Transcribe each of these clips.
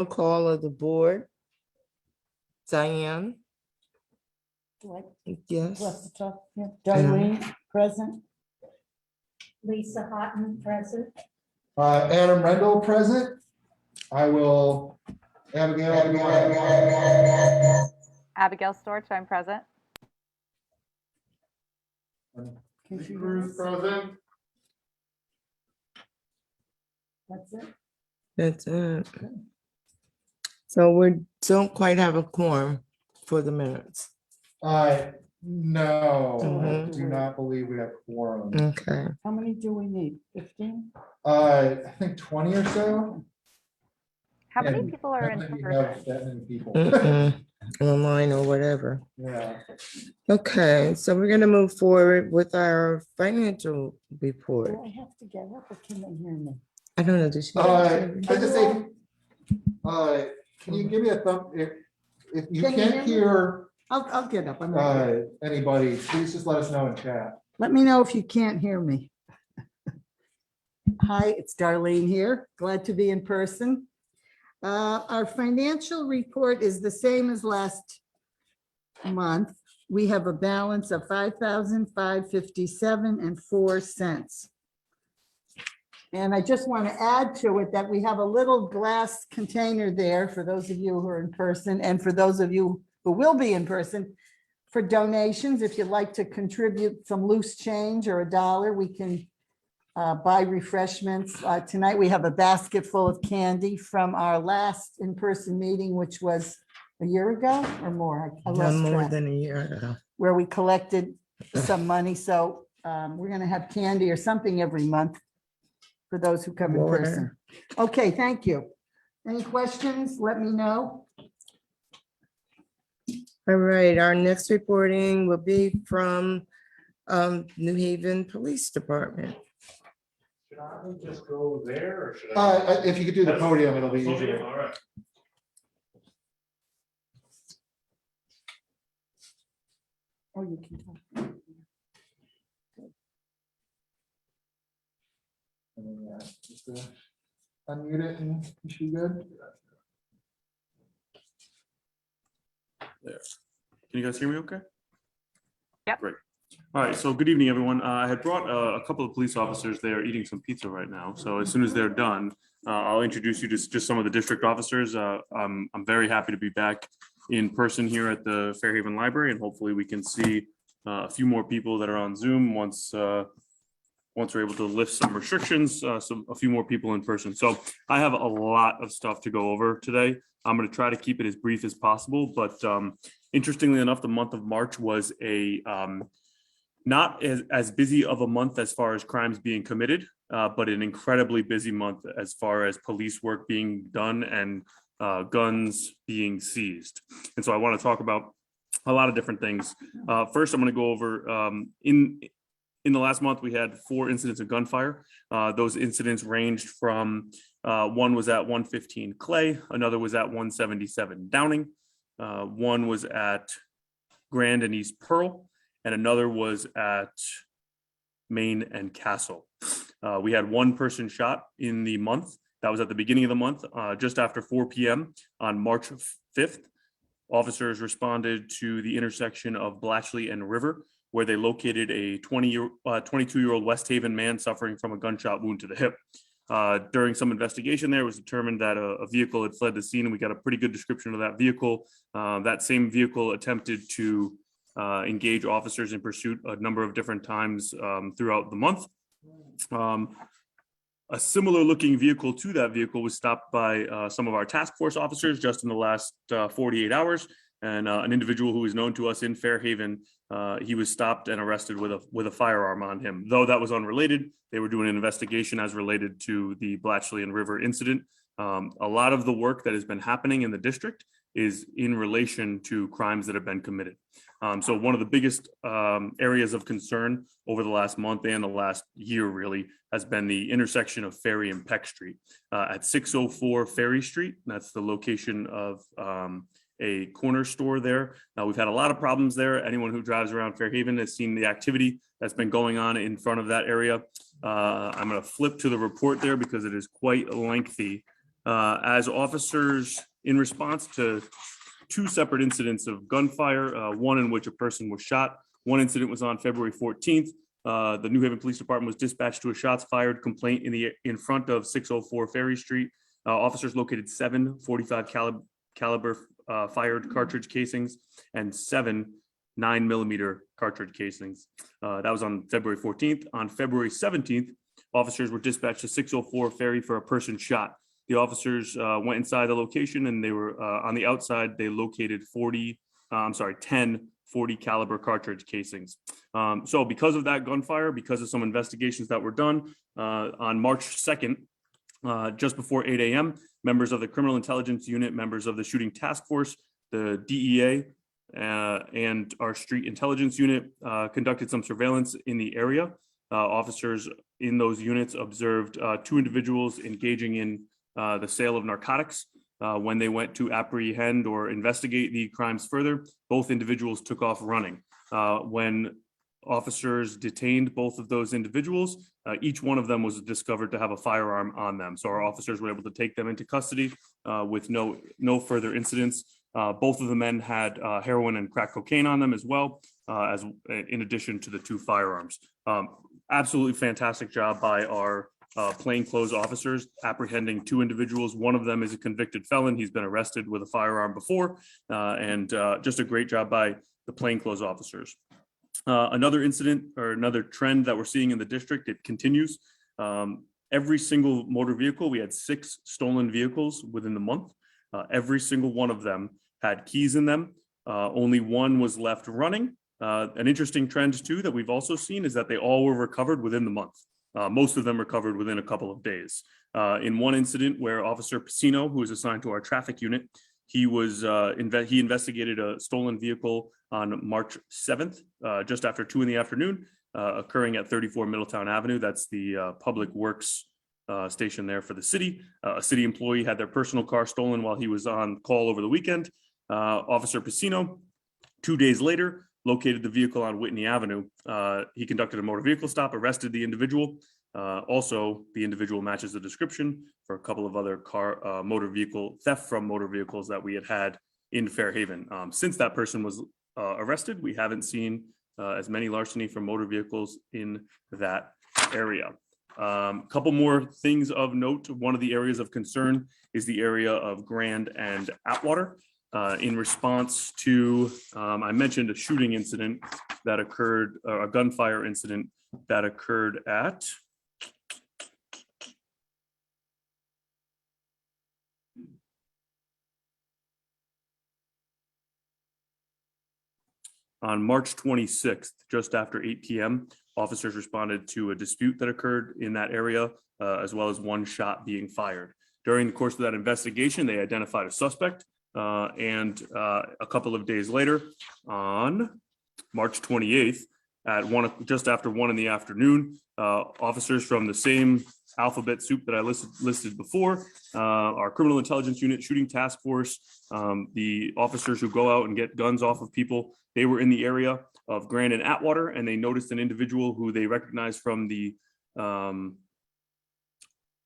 call of the board. Diane, What? yes. What's the top? Yeah. Darlene, present. Lisa Houghton, present. Adam Rendell, present. I will, Abigail. Abigail Storch, I'm present. Cruz, present. That's it. That's it. So we don't quite have a quorum for the minutes. No, I Mhm. do not believe we have quorum. Okay, How many do we need? 15? I think 20 or so. How many And people are I don't in think we person? have that many people. online or whatever. Yeah. Okay, so we're gonna move forward with our financial report. Do I have to get up or can they hear me? I don't know. Does she? I just say, can you give me a thumb, if you Can you hear can't me? hear I'll get up. I'm ready. anybody, please just let us know in chat. Let me know if you can't hear me. Hi, it's Darlene here. Glad to be in person. Our financial report is the same as last month. We have a balance of $5,557.04. And I just want to add to it that we have a little glass container there for those of you who are in person and for those of you who will be in person for donations. If you'd like to contribute some loose change or $1, we can buy refreshments. Tonight, we have a basket full of candy from our last in-person meeting, which was a year ago or more. I No lost more track, than a year ago. where we collected some money. So we're going to have candy or something every month for those who come in Water. person. Okay, thank you. Any questions? Let me know. All right, our next reporting will be from New Haven Police Department. Should I just go there or should If you could do the podium, it'll be easier. All right. Oh, you can talk. Just unmute it and is she good? Can you guys hear me okay? Yep. Great. All right, so good evening, everyone. I had brought a couple of police officers. They are eating some pizza right now. So as soon as they're done, I'll introduce you to just some of the district officers. I'm very happy to be back in person here at the Fairhaven Library, and hopefully we can see a few more people that are on Zoom once we're able to lift some restrictions, a few more people in person. So I have a lot of stuff to go over today. I'm going to try to keep it as brief as possible, but interestingly enough, the month of March was a not as busy of a month as far as crimes being committed, but an incredibly busy month as far as police work being done and guns being seized. And so I want to talk about a lot of different things. First, I'm going to go over in the last month, we had 4 incidents of gunfire. Those incidents ranged from one was at 115 Clay, another was at 177 Downing, one was at Grand and East Pearl, and another was at Main and Castle. We had 1 person shot in the month. That was at the beginning of the month, just after 4 p.m. on March 5th. Officers responded to the intersection of Blatchley and River, where they located a 22-year-old West Haven man suffering from a gunshot wound to the hip. During some investigation there, it was determined that a vehicle had fled the scene, and we got a pretty good description of that vehicle. That same vehicle attempted to engage officers in pursuit a number of different times throughout the month. A similar looking vehicle to that vehicle was stopped by some of our task force officers just in the last 48 hours. And an individual who is known to us in Fairhaven, he was stopped and arrested with a firearm on him. Though that was unrelated, they were doing an investigation as related to the Blatchley and River incident. A lot of the work that has been happening in the district is in relation to crimes that have been committed. So one of the biggest areas of concern over the last month and the last year really has been the intersection of Ferry and Peck Street. At 604 Ferry Street, that's the location of a corner store there. Now we've had a lot of problems there. Anyone who drives around Fairhaven has seen the activity that's been going on in front of that area. I'm going to flip to the report there because it is quite lengthy. As officers, in response to two separate incidents of gunfire, one in which a person was shot. One incident was on February 14th. The New Haven Police Department was dispatched to a shots fired complaint in front of 604 Ferry Street. Officers located 7 .45 caliber fired cartridge casings and 7 9mm cartridge casings. That was on February 14th. On February 17th, officers were dispatched to 604 Ferry for a person shot. The officers went inside the location, and they were on the outside. They located 10 .40 caliber cartridge casings. So because of that gunfire, because of some investigations that were done on March 2nd, just before 8 a.m., members of the Criminal Intelligence Unit, members of the Shooting Task Force, the DEA, and our Street Intelligence Unit conducted some surveillance in the area. Officers in those units observed 2 individuals engaging in the sale of narcotics. When they went to apprehend or investigate the crimes further, both individuals took off running. When officers detained both of those individuals, each one of them was discovered to have a firearm on them. So our officers were able to take them into custody with no further incidents. Both of the men had heroin and crack cocaine on them as well, as in addition to the 2 firearms. Absolutely fantastic job by our plainclothes officers apprehending 2 individuals. One of them is a convicted felon. He's been arrested with a firearm before, and just a great job by the plainclothes officers. Another incident or another trend that we're seeing in the district, it continues. Every single motor vehicle, we had 6 stolen vehicles within the month. Every single one of them had keys in them. Only one was left running. An interesting trend too that we've also seen is that they all were recovered within the month. Most of them recovered within a couple of days. In one incident where Officer Pacino, who is assigned to our traffic unit, he investigated a stolen vehicle on March 7th, just after 2 in the afternoon, occurring at 34 Middletown Avenue. That's the Public Works station there for the city. A city employee had their personal car stolen while he was on call over the weekend. Officer Pacino, 2 days later, located the vehicle on Whitney Avenue. He conducted a motor vehicle stop, arrested the individual. Also, the individual matches the description for a couple of other motor vehicle theft from motor vehicles that we had in Fairhaven. Since that person was arrested, we haven't seen as many larceny from motor vehicles in that area. Couple more things of note. One of the areas of concern is the area of Grand and Atwater. In response to, I mentioned a shooting incident that occurred, a gunfire incident that occurred at on March 26th, just after 8 p.m. Officers responded to a dispute that occurred in that area, as well as one shot being fired. During the course of that investigation, they identified a suspect. And a couple of days later, on March 28th, at just after 1 in the afternoon, officers from the same alphabet soup that I listed before, our Criminal Intelligence Unit, Shooting Task Force, the officers who go out and get guns off of people, they were in the area of Grand and Atwater, and they noticed an individual who they recognized from the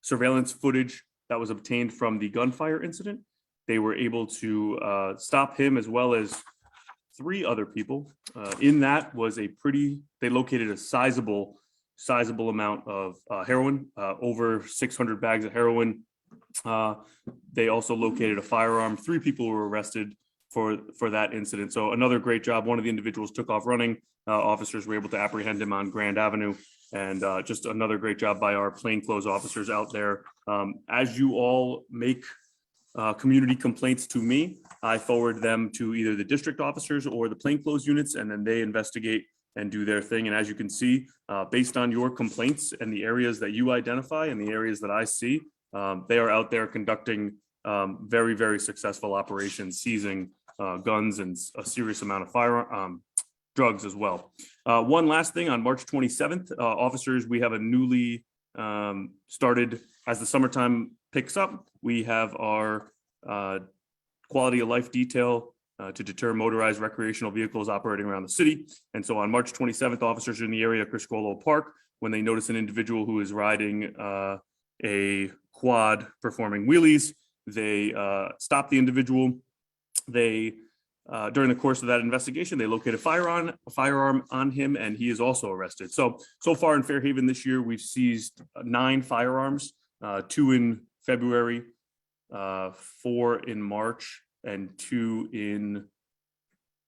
surveillance footage that was obtained from the gunfire incident. They were able to stop him as well as 3 other people. In that was they located a sizable amount of heroin, over 600 bags of heroin. They also located a firearm. 3 people were arrested for that incident. So another great job. One of the individuals took off running. Officers were able to apprehend him on Grand Avenue. And just another great job by our plainclothes officers out there. As you all make community complaints to me, I forward them to either the district officers or the plainclothes units, and then they investigate and do their thing. And as you can see, based on your complaints and the areas that you identify and the areas that I see, they are out there conducting very, very successful operations, seizing guns and a serious amount of drugs as well. One last thing, on March 27th, officers, we have a newly started, as the summertime picks up, we have our quality of life detail to deter motorized recreational vehicles operating around the city. And so on March 27th, officers are in the area of Criscolo Park when they notice an individual who is riding a quad performing wheelies. They stopped the individual. They, during the course of that investigation, they located a firearm on him, and he is also arrested. So far in Fairhaven this year, we've seized 9 firearms, 2 in February, 4 in March, and 2 in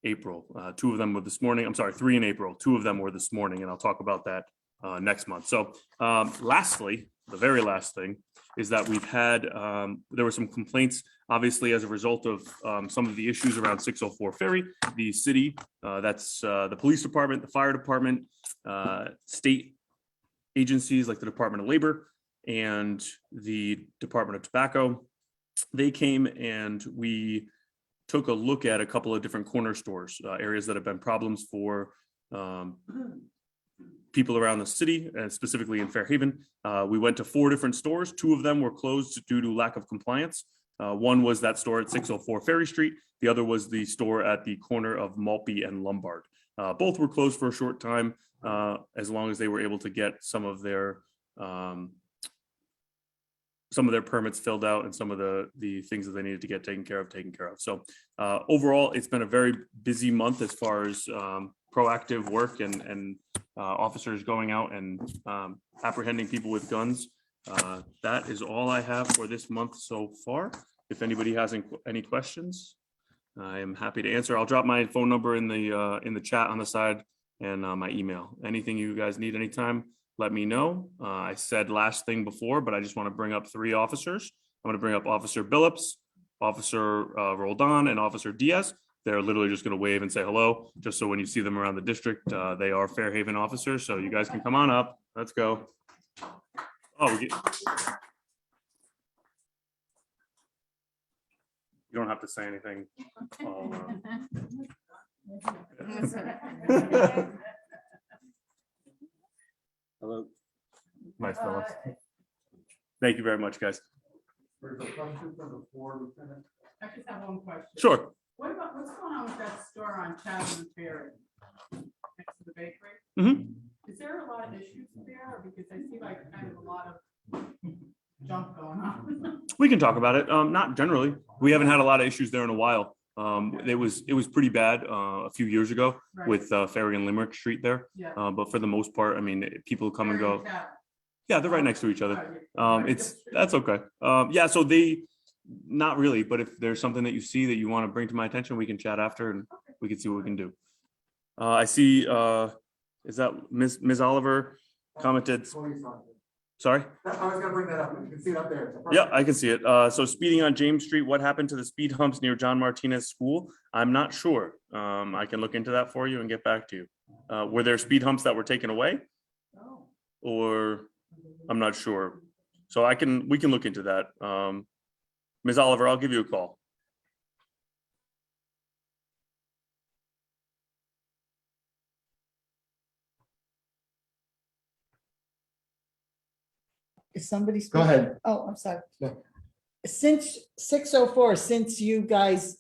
April. 2 of them were this morning. I'm sorry, 3 in April. 2 of them were this morning, and I'll talk about that next month. So lastly, the very last thing is that we've had, there were some complaints, obviously, as a result of some of the issues around 604 Ferry. The city, that's the police department, the fire department, state agencies like the Department of Labor and the Department of Tobacco. They came and we took a look at a couple of different corner stores, areas that have been problems for people around the city, and specifically in Fairhaven. We went to 4 different stores. 2 of them were closed due to lack of compliance. One was that store at 604 Ferry Street. The other was the store at the corner of Maltby and Lombard. Both were closed for a short time, as long as they were able to get some of their permits filled out and some of the things that they needed to get taken care of. So overall, it's been a very busy month as far as proactive work and officers going out and apprehending people with guns. That is all I have for this month so far. If anybody has any questions, I am happy to answer. I'll drop my phone number in the chat on the side and my email. Anything you guys need anytime, let me know. I said last thing before, but I just want to bring up 3 officers. I'm going to bring up Officer Billups, Officer Roldan, and Officer Diaz. They're literally just going to wave and say hello, just so when you see them around the district, they are Fairhaven officers. So you guys can come on up. Let's go. Oh, you don't have to say anything. Hello. Nice, Phillips. Thank you very much, guys. There's a question from the floor, Lieutenant. I just have one question. Sure. What's going on with that store on Chapman Ferry next to the bakery? Mhm. Is there a lot of issues there? Because I see like kind of a lot of junk going on. We can talk about it. Not generally. We haven't had a lot of issues there in a while. It was pretty bad a few years ago Right. with Ferry and Limerick Street there. Yeah. But for the most part, I mean, people come and Ferry go. Chapman. Yeah, they're right next to each other. Oh, yeah. That's okay. Yeah, so not really, but if there's something that you see that you want to bring to my attention, we can chat after and we can see what we can do. I see, is that Ms. Oliver commented? Sorry? I was gonna bring that up. You can see it up there. Yeah, I can see it. So speeding on James Street, what happened to the speed humps near John Martinez School? I'm not sure. I can look into that for you and get back to you. Were there speed humps that were taken away? Or I'm not sure. So we can look into that. Ms. Oliver, I'll give you a call. Is somebody? Go speaking? ahead. Oh, I'm sorry. No. Since 604, since you guys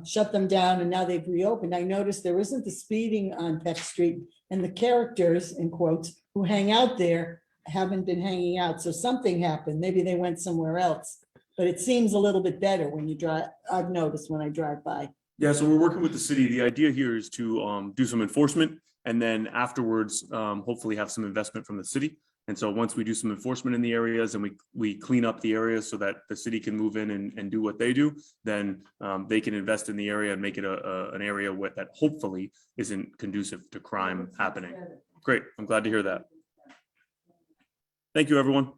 shut them down and now they've reopened, I noticed there isn't the speeding on Peck Street, and the characters, in quotes, who hang out there haven't been hanging out. So something happened. Maybe they went somewhere else. But it seems a little bit better when you drive. I've noticed when I drive by. Yeah, so we're working with the city. The idea here is to do some enforcement and then afterwards, hopefully have some investment from the city. And so once we do some enforcement in the areas and we clean up the areas so that the city can move in and do what they do, then they can invest in the area and make it an area that hopefully isn't conducive to crime happening. Great, I'm glad to hear that. Thank you, everyone.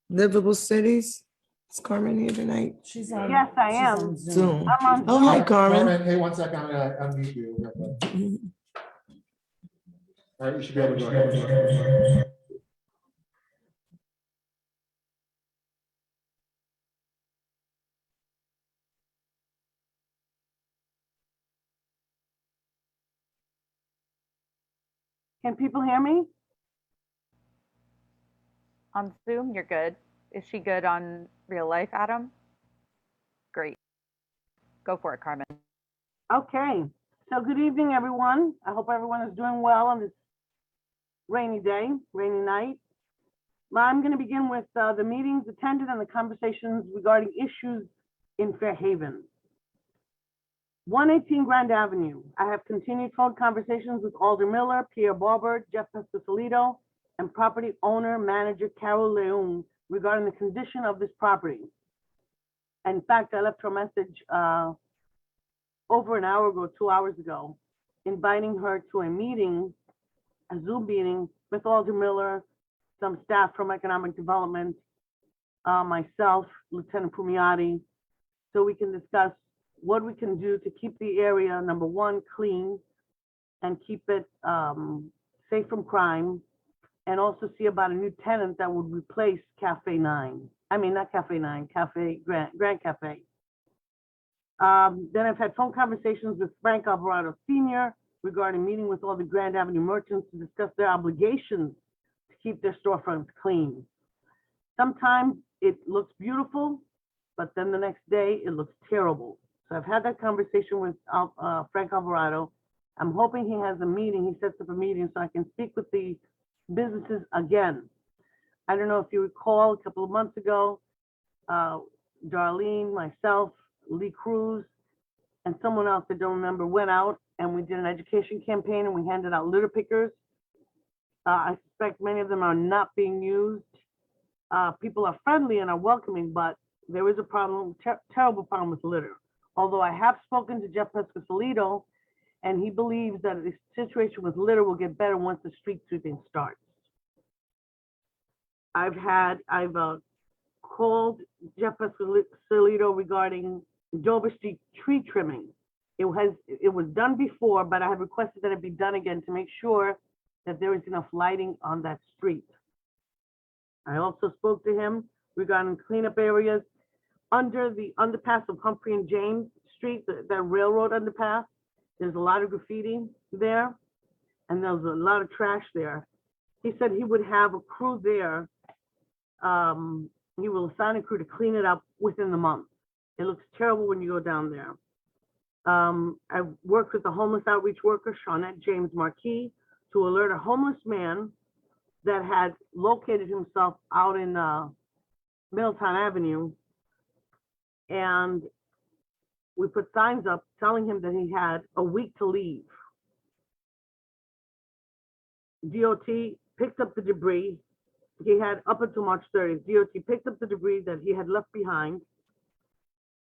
Livable cities. Is Carmen here tonight? She's on. Yes, I she's am. on Zoom. Zoom. I'm on Oh, hi, Carmen. Hey, one second, I'm gonna unmute you. All right, you should be able to go ahead. Can people hear me? On Zoom, you're good. Is she good on real life, Adam? Great. Go for it, Carmen. Okay. So good evening, everyone. I hope everyone is doing well on this rainy day, rainy night. I'm going to begin with the meetings attended and the conversations regarding issues in Fairhaven. 118 Grand Avenue. I have continued phone conversations with Alder Miller, Pierre Barber, Jeff Pescasolido, and property owner manager Carol Leung regarding the condition of this property. In fact, I left her a message over an hour ago, 2 hours ago, inviting her to a meeting, a Zoom meeting with Alder Miller, some staff from Economic Development, myself, Lieutenant Pumiati, so we can discuss what we can do to keep the area, number one, clean and keep it safe from crime, and also see about a new tenant that would replace Cafe 9. I mean, not Cafe 9, Cafe Grand Cafe. Then I've had phone conversations with Frank Alvarado Sr. regarding meeting with all the Grand Avenue merchants to discuss their obligations to keep their storefronts clean. Sometimes it looks beautiful, but then the next day it looks terrible. So I've had that conversation with Frank Alvarado. I'm hoping he has a meeting, he sets up a meeting so I can speak with the businesses again. I don't know if you recall, a couple of months ago, Darlene, myself, Lee Cruz, and someone else I don't remember went out and we did an education campaign and we handed out litter pickers. I suspect many of them are not being used. People are friendly and are welcoming, but there is a problem, terrible problem with litter. Although I have spoken to Jeff Pescasolido, and he believes that the situation with litter will get better once the street sweeping starts. I've called Jeff Pescasolido regarding Dover Street tree trimming. It was done before, but I have requested that it be done again to make sure that there is enough lighting on that street. I also spoke to him regarding cleanup areas under the underpass of Humphrey and James Street, that railroad underpass. There's a lot of graffiti there, and there's a lot of trash there. He said he would have a crew there. He will assign a crew to clean it up within the month. It looks terrible when you go down there. I worked with the homeless outreach worker, Shawnette James Marquis, to alert a homeless man that had located himself out in Middletown Avenue. And we put signs up telling him that he had a week to leave. DOT picked up the debris. He had up until March 30th. DOT picked up the debris that he had left behind.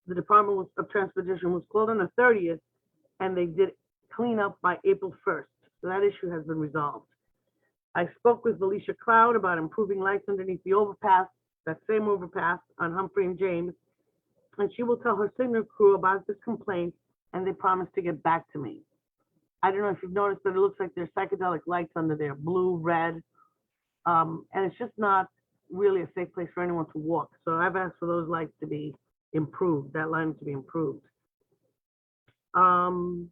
The Department of Transportation was called on the 30th, and they did clean up by April 1st. So that issue has been resolved. I spoke with Felicia Cloud about improving lights underneath the overpass, that same overpass on Humphrey and James, and she will tell her signal crew about this complaint, and they promised to get back to me. I don't know if you've noticed, but it looks like there's psychedelic lights under there, blue, red, and it's just not really a safe place for anyone to walk. So I've asked for those lights to be improved, that line to be improved. The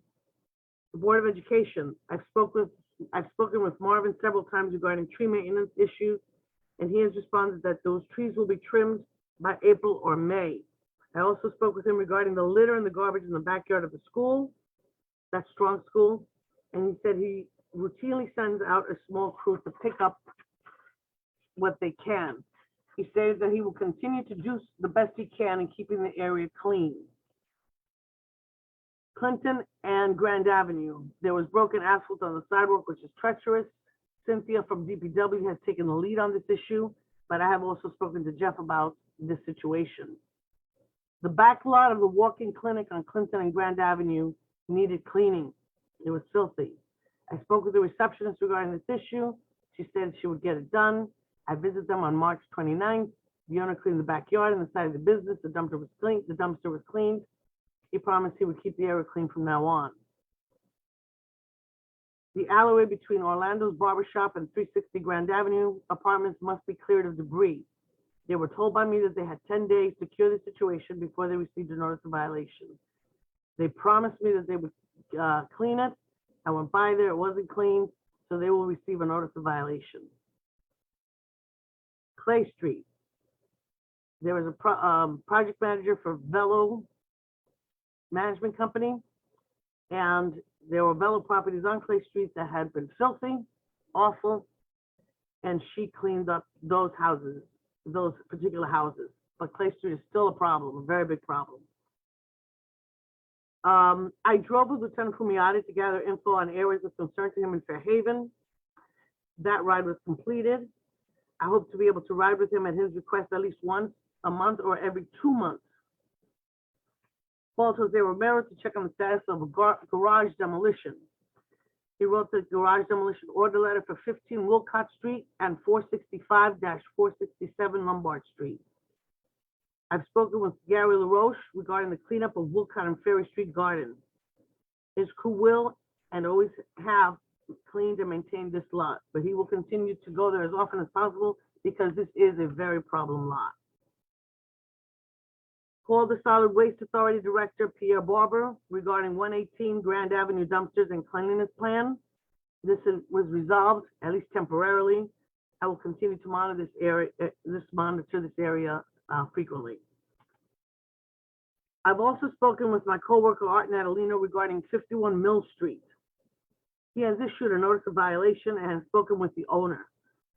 Board of Education, I've spoken with Marvin several times regarding tree maintenance issues, and he has responded that those trees will be trimmed by April or May. I also spoke with him regarding the litter and the garbage in the backyard of the school, that Strong School, and he said he routinely sends out a small crew to pick up what they can. He stated that he will continue to do the best he can in keeping the area clean. Clinton and Grand Avenue, there was broken asphalt on the sidewalk, which is treacherous. Cynthia from DPW has taken the lead on this issue, but I have also spoken to Jeff about this situation. The back lot of the walk-in clinic on Clinton and Grand Avenue needed cleaning. It was filthy. I spoke with the receptionist regarding this issue. She said she would get it done. I visited them on March 29th. The owner cleaned the backyard and the side of the business. The dumpster was cleaned. He promised he would keep the area clean from now on. The alleyway between Orlando's Barbershop and 360 Grand Avenue apartments must be cleared of debris. They were told by me that they had 10 days to cure the situation before they received a notice of violation. They promised me that they would clean it. I went by there, it wasn't cleaned, so they will receive a notice of violation. Clay Street. There was a project manager for Velo Management Company. And there were Bella properties on Clay Street that had been filthy, awful, and she cleaned up those houses, those particular houses. But Clay Street is still a problem, a very big problem. I drove with Lieutenant Fumiati to gather info on areas of concern to him in Fairhaven. That ride was completed. I hope to be able to ride with him at his request at least once a month or every 2 months. Called Jose Romero to check on the status of a garage demolition. He wrote the garage demolition order letter for 15 Wilcott Street and 465-467 Lombard Street. I've spoken with Gary LaRoche regarding the cleanup of Wilcott and Ferry Street Garden. His crew will and always have cleaned and maintained this lot, but he will continue to go there as often as possible because this is a very problem lot. Called the Solid Waste Authority Director, Pierre Barber, regarding 118 Grand Avenue dumpsters and cleanliness plan. This was resolved, at least temporarily. I will continue to monitor this area frequently. I've also spoken with my coworker Art Natalino regarding 51 Mill Street. He has issued a notice of violation and has spoken with the owner.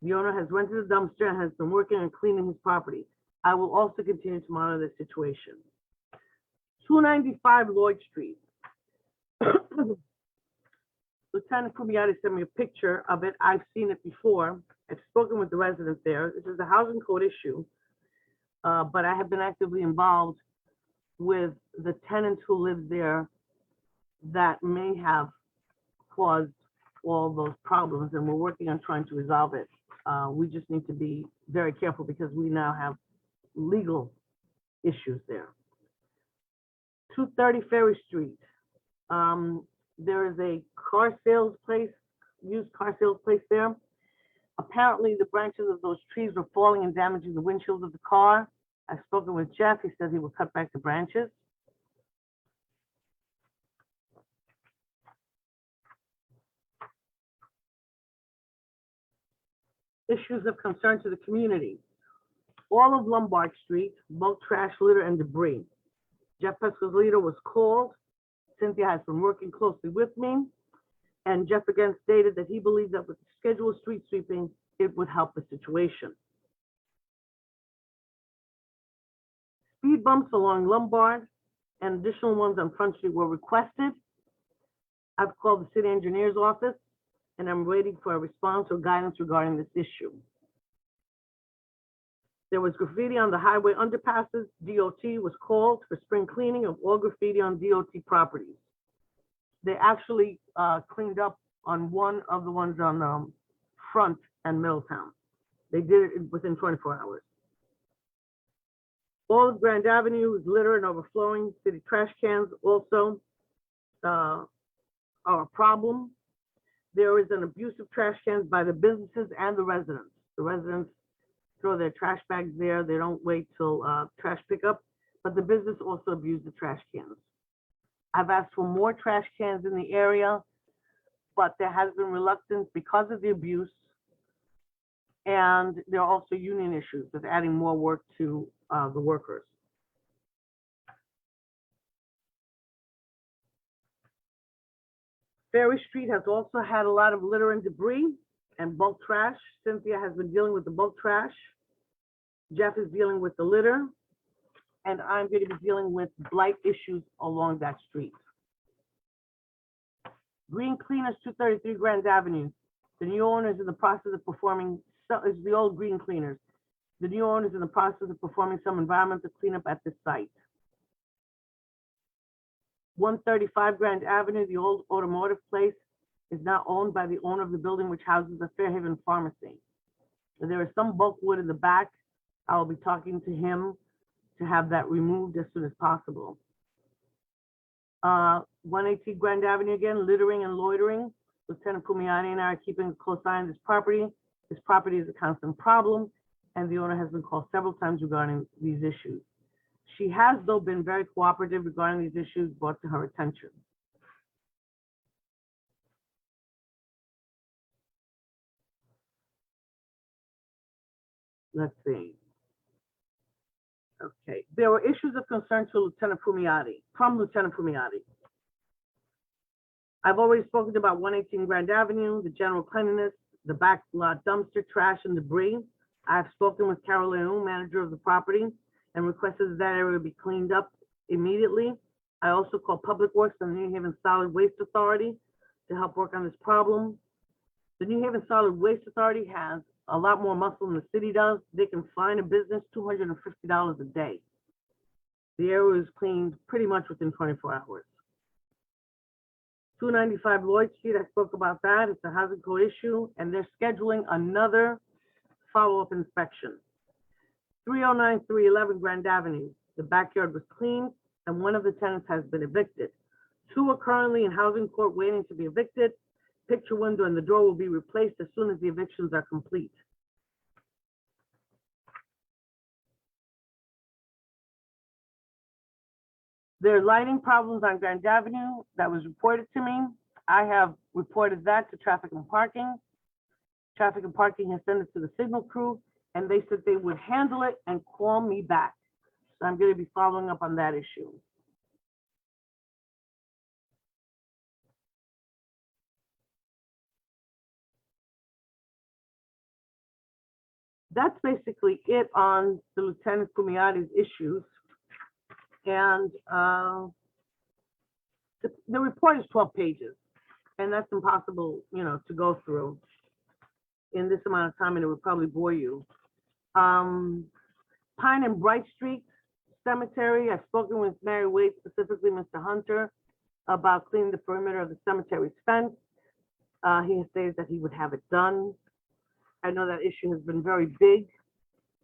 The owner has rented a dumpster and has been working on cleaning his property. I will also continue to monitor the situation. 295 Lloyd Street. Lieutenant Fumiati sent me a picture of it. I've seen it before. I've spoken with the residents there. This is a housing code issue, but I have been actively involved with the tenant who lives there that may have caused all those problems, and we're working on trying to resolve it. We just need to be very careful because we now have legal issues there. 230 Ferry Street. There is a car sales place, used car sales place there. Apparently the branches of those trees were falling and damaging the windshield of the car. I've spoken with Jeff. He says he will cut back the branches. Issues of concern to the community. All of Lombard Street, bulk trash, litter, and debris. Jeff Pescozlito was called. Cynthia has been working closely with me. And Jeff again stated that he believes that with the scheduled street sweeping, it would help the situation. Speed bumps along Lombard and additional ones on Front Street were requested. I've called the city engineer's office and I'm waiting for a response or guidance regarding this issue. There was graffiti on the highway underpasses. DOT was called for spring cleaning of all graffiti on DOT properties. They actually cleaned up on one of the ones on Front and Middletown. They did it within 24 hours. All of Grand Avenue is litter and overflowing. City trash cans also are a problem. There is an abuse of trash cans by the businesses and the residents. The residents throw their trash bags there. They don't wait till trash pickup, but the business also abuse the trash cans. I've asked for more trash cans in the area, but there has been reluctance because of the abuse. And there are also union issues with adding more work to the workers. Ferry Street has also had a lot of litter and debris and bulk trash. Cynthia has been dealing with the bulk trash. Jeff is dealing with the litter. And I'm going to be dealing with blight issues along that street. Green Cleaners, 233 Grand Avenue. The new owner is in the process of performing, is the old Green Cleaners. The new owner is in the process of performing some environmental cleanup at this site. 135 Grand Avenue, the old automotive place, is now owned by the owner of the building which houses the Fairhaven Pharmacy. There is some bulk wood in the back. I will be talking to him to have that removed as soon as possible. 118 Grand Avenue again, littering and loitering. Lieutenant Fumiati and I are keeping a close eye on this property. This property is a constant problem, and the owner has been called several times regarding these issues. She has, though, been very cooperative regarding these issues brought to her attention. Let's see. Okay, there were issues of concern to Lieutenant Fumiati, from Lieutenant Fumiati. I've already spoken about 118 Grand Avenue, the general cleanliness, the back lot dumpster, trash and debris. I've spoken with Carol Leung, manager of the property, and requested that area be cleaned up immediately. I also called Public Works and the New Haven Solid Waste Authority to help work on this problem. The New Haven Solid Waste Authority has a lot more muscle than the city does. They can fine a business $250 a day. The area is cleaned pretty much within 24 hours. 295 Lloyd Street, I spoke about that. It's a housing code issue, and they're scheduling another follow-up inspection. 309, 311 Grand Avenue, the backyard was cleaned, and one of the tenants has been evicted. 2 are currently in housing court waiting to be evicted. Picture window and the door will be replaced as soon as the evictions are complete. There are lighting problems on Grand Avenue that was reported to me. I have reported that to traffic and parking. Traffic and parking has sent it to the signal crew, and they said they would handle it and call me back. So I'm going to be following up on that issue. That's basically it on the Lieutenant Kumiati's issues. And the report is 12 pages, and that's impossible, to go through in this amount of time, and it would probably bore you. Pine and Bright Street Cemetery, I've spoken with Mary Wade, specifically Mr. Hunter, about cleaning the perimeter of the cemetery's fence. He has stated that he would have it done. I know that issue has been very big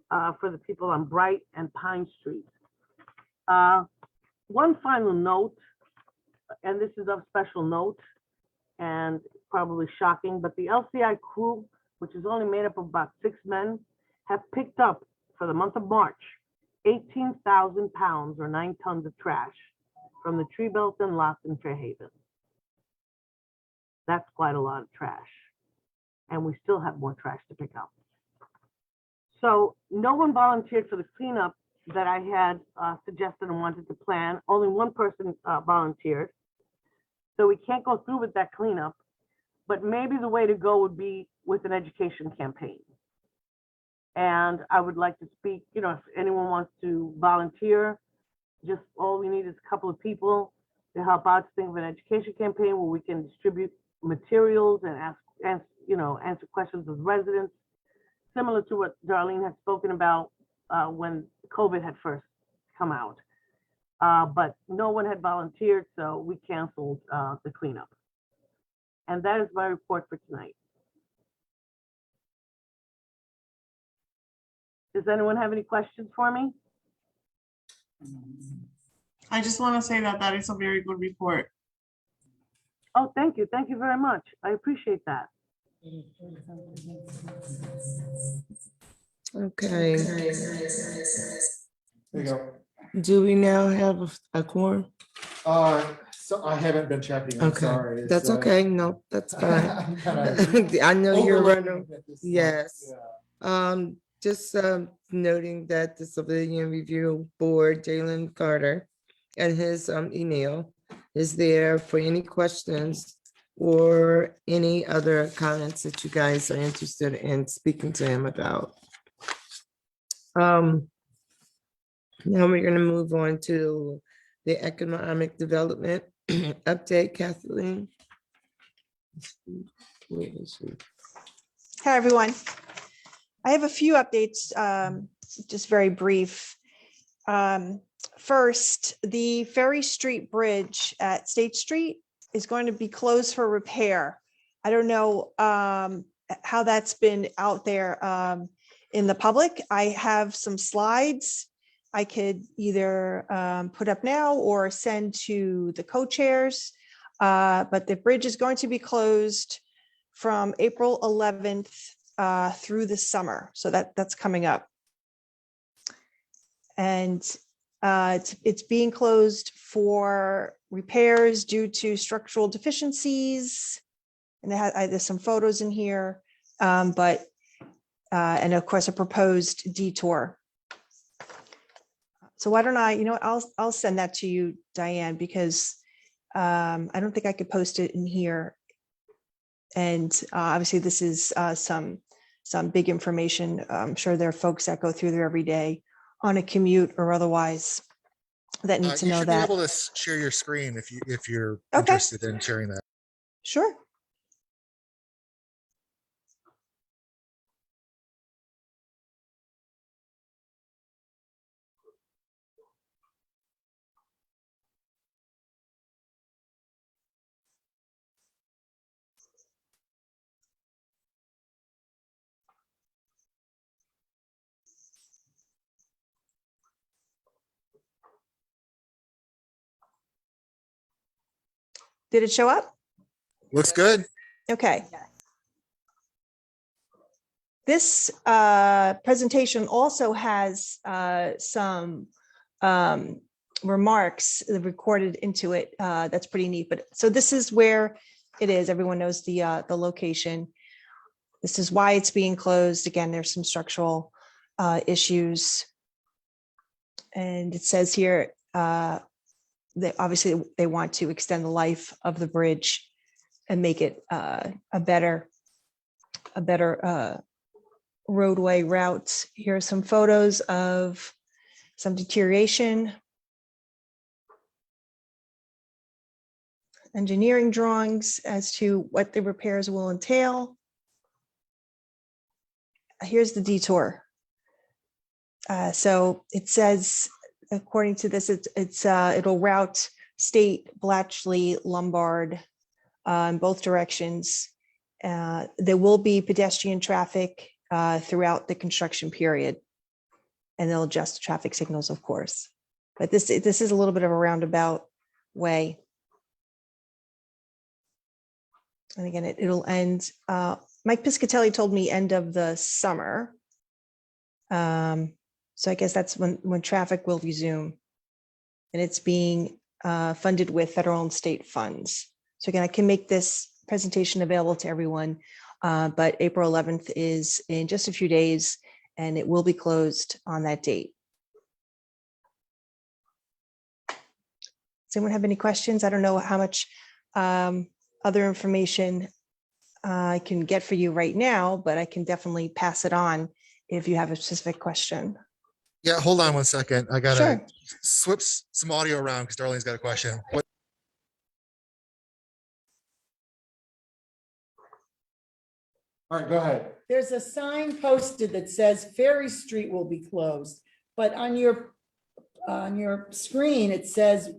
for the people on Bright and Pine Street. One final note, and this is of special note and probably shocking, but the LCI crew, which is only made up of about 6 men, have picked up for the month of March 18,000 pounds or 9 tons of trash from the tree belt and lots in Fairhaven. That's quite a lot of trash. And we still have more trash to pick up. So no one volunteered for the cleanup that I had suggested and wanted to plan. Only one person volunteered. So we can't go through with that cleanup, but maybe the way to go would be with an education campaign. And I would like to speak, if anyone wants to volunteer, just all we need is a couple of people to help out to think of an education campaign where we can distribute materials and answer questions of residents, similar to what Darlene had spoken about when COVID had first come out. But no one had volunteered, so we canceled the cleanup. And that is my report for tonight. Does anyone have any questions for me? I just want to say that is a very good report. Oh, thank you. Thank you very much. I appreciate that. Okay. There you go. Do we now have a quorum? So I haven't been checking, I'm Okay, sorry. It's, that's okay. No, that's fine. I'm kinda I know you're overloaded running. at this point, Yes. yeah. Just noting that the Civilian Review Board, Jalen Carter, and his email is there for any questions or any other comments that you guys are interested in speaking to him about. Now we're going to move on to the economic development update. Kathleen. Where is she? Hi, everyone. I have a few updates, just very brief. First, the Ferry Street Bridge at State Street is going to be closed for repair. I don't know how that's been out there in the public. I have some slides I could either put up now or send to the co-chairs, but the bridge is going to be closed from April 11th through the summer. So that's coming up. And it's being closed for repairs due to structural deficiencies. And there's some photos in here, and of course a proposed detour. So why don't I'll send that to you, Diane, because I don't think I could post it in here. And obviously this is some big information. I'm sure there are folks that go through there every day on a commute or otherwise that need to You know should be that. able to share your screen if you're Okay. interested in sharing that. Sure. Did it show up? Looks good. Okay. This presentation also has some remarks recorded into it. That's pretty neat. But so this is where it is. Everyone knows the location. This is why it's being closed. Again, there's some structural issues. And it says here that obviously they want to extend the life of the bridge and make it a better roadway route. Here are some photos of some deterioration. Engineering drawings as to what the repairs will entail. Here's the detour. So it says, according to this, it'll route State, Blatchley, Lombard in both directions. There will be pedestrian traffic throughout the construction period, and they'll adjust the traffic signals, of course. But this is a little bit of a roundabout way. And again, it'll end. Mike Piscatelli told me end of the summer. So I guess that's when traffic will resume, and it's being funded with federal and state funds. So again, I can make this presentation available to everyone, but April 11th is in just a few days, and it will be closed on that date. Does anyone have any questions? I don't know how much other information I can get for you right now, but I can definitely pass it on if you have a specific question. Yeah, hold on 1 second. I gotta Sure. switch some audio around because Darlene's got a question. All right, go ahead. There's a sign posted that says Ferry Street will be closed, but on your screen, it says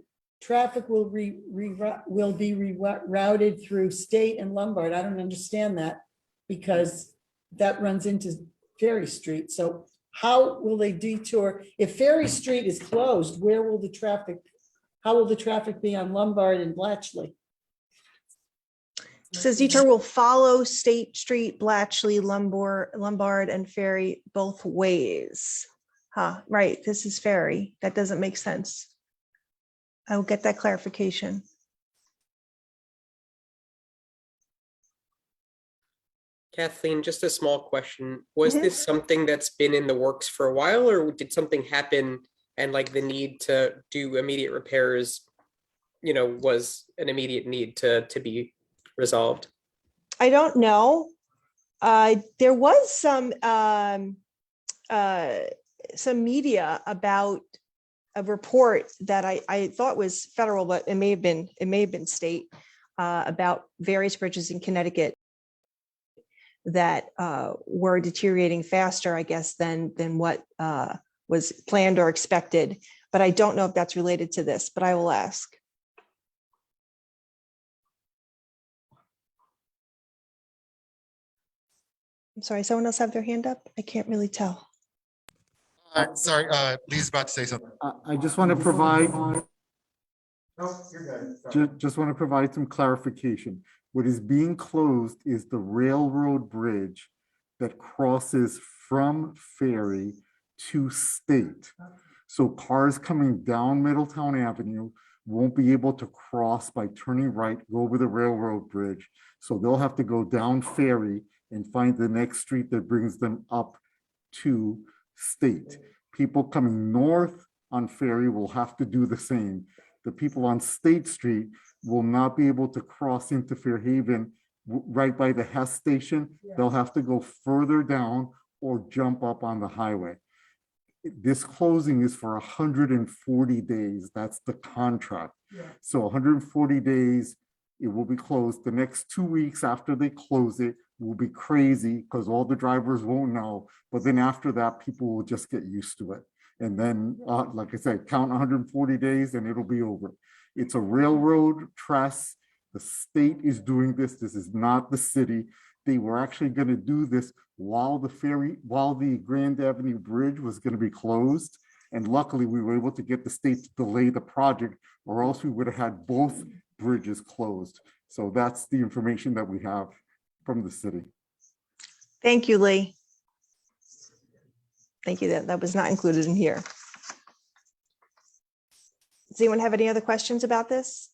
traffic will be rerouted through State and Lombard. I don't understand that because that runs into Ferry Street. So how will they detour? If Ferry Street is closed, where will the traffic, how will the traffic be on Lombard and Blatchley? It says detour will follow State Street, Blatchley, Lombard, and Ferry both ways. Huh, right, this is Ferry. That doesn't make sense. I will get that clarification. Kathleen, just a small question. Was Mhm. this something that's been in the works for a while, or did something happen and like the need to do immediate repairs, was an immediate need to be resolved? I don't know. There was some media about a report that I thought was federal, but it may have been state, about various bridges in Connecticut that were deteriorating faster, I guess, than what was planned or expected. But I don't know if that's related to this, but I will ask. I'm sorry, someone else have their hand up? I can't really tell. Sorry, Lee's about to say something. I just want to provide, No, you're good. just want to provide some clarification. What is being closed is the railroad bridge that crosses from Ferry to State. So cars coming down Middletown Avenue won't be able to cross by turning right, go over the railroad bridge. So they'll have to go down Ferry and find the next street that brings them up to State. People coming north on Ferry will have to do the same. The people on State Street will not be able to cross into Fairhaven right by the Hess station. They'll have to go further down or jump up on the highway. This closing is for 140 days. That's the contract. So 140 days, it will be closed. The next 2 weeks after they close it will be crazy because all the drivers won't know. But then after that, people will just get used to it. And then, like I said, count 140 days and it'll be over. It's a railroad trust. The state is doing this. This is not the city. They were actually going to do this while the Grand Avenue Bridge was going to be closed. And luckily we were able to get the state to delay the project, or else we would have had both bridges closed. So that's the information that we have from the city. Thank you, Lee. Thank you. That was not included in here. Does anyone have any other questions about this?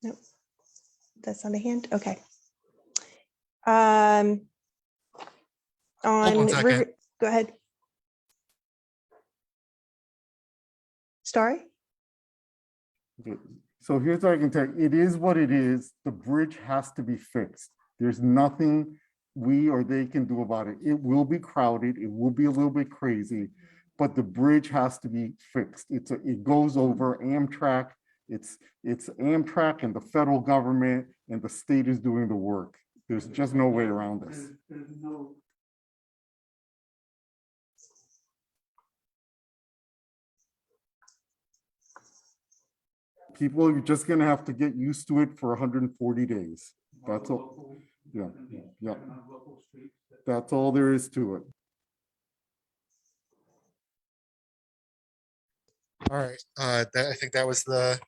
Nope. That's not a hand. Okay. Hold On one second. River, go ahead. Starry? Okay, so here's what I can tell you. It is what it is. The bridge has to be fixed. There's nothing we or they can do about it. It will be crowded. It will be a little bit crazy, but the bridge has to be fixed. It goes over Amtrak. It's Amtrak and the federal government, and the state is doing the work. There's just no way around this. People are just gonna have to get used to it for 140 days. That's all. Yeah, yeah. That's all there is to it. All right, I think that was the